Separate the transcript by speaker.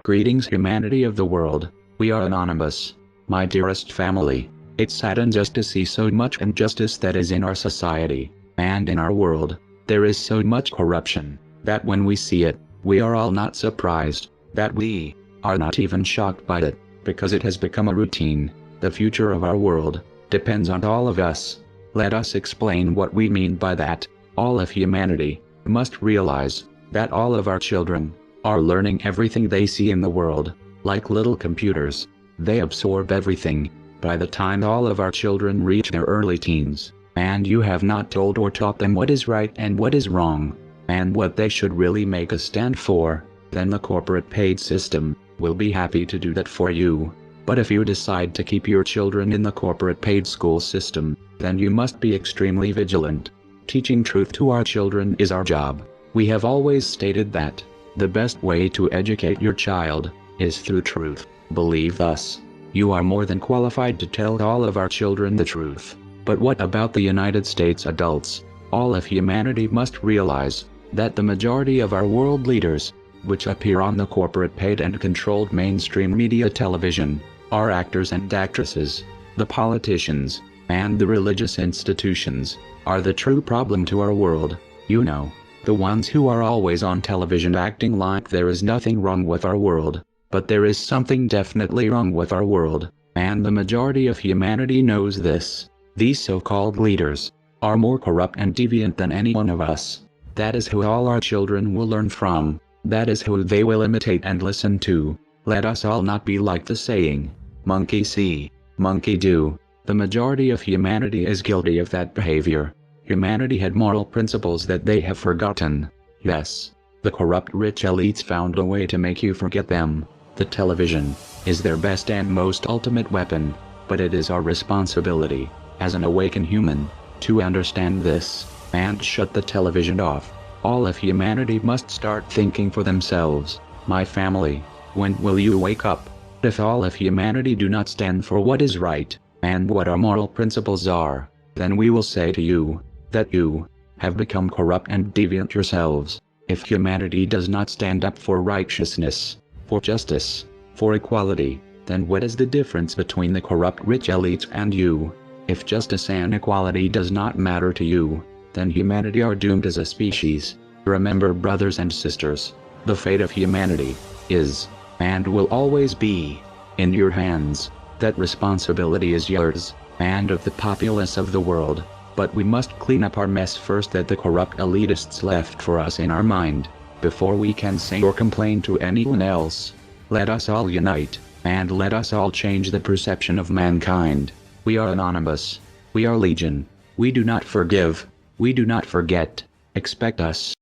Speaker 1: Greetings, humanity of the world. We are anonymous. My dearest family. It saddens us to see so much injustice that is in our society, and in our world. There is so much corruption, that when we see it, we are all not surprised, that we are not even shocked by it, because it has become a routine. The future of our world depends on all of us. Let us explain what we mean by that. All of humanity must realize that all of our children are learning everything they see in the world, like little computers. They absorb everything. By the time all of our children reach their early teens, and you have not told or taught them what is right and what is wrong, and what they should really make a stand for, then the corporate paid system will be happy to do that for you. But if you decide to keep your children in the corporate paid school system, then you must be extremely vigilant. Teaching truth to our children is our job. We have always stated that the best way to educate your child is through truth. Believe us. You are more than qualified to tell all of our children the truth. But what about the United States adults? All of humanity must realize that the majority of our world leaders, which appear on the corporate paid and controlled mainstream media television, are actors and actresses. The politicians and the religious institutions are the true problem to our world. You know, the ones who are always on television acting like there is nothing wrong with our world. But there is something definitely wrong with our world, and the majority of humanity knows this. These so-called leaders are more corrupt and deviant than any one of us. That is who all our children will learn from. That is who they will imitate and listen to. Let us all not be like the saying, monkey see, monkey do. The majority of humanity is guilty of that behavior. Humanity had moral principles that they have forgotten. Yes, the corrupt rich elites found a way to make you forget them. The television is their best and most ultimate weapon, but it is our responsibility, as an awakened human, to understand this, and shut the television off. All of humanity must start thinking for themselves. My family, when will you wake up? If all of humanity do not stand for what is right, and what our moral principles are, then we will say to you, that you have become corrupt and deviant yourselves. If humanity does not stand up for righteousness, for justice, for equality, then what is the difference between the corrupt rich elites and you? If justice and equality does not matter to you, then humanity are doomed as a species. Remember, brothers and sisters, the fate of humanity is, and will always be, in your hands. That responsibility is yours, and of the populace of the world. But we must clean up our mess first that the corrupt elitists left for us in our mind, before we can say or complain to anyone else. Let us all unite, and let us all change the perception of mankind. We are anonymous. We are legion. We do not forgive. We do not forget. Expect us.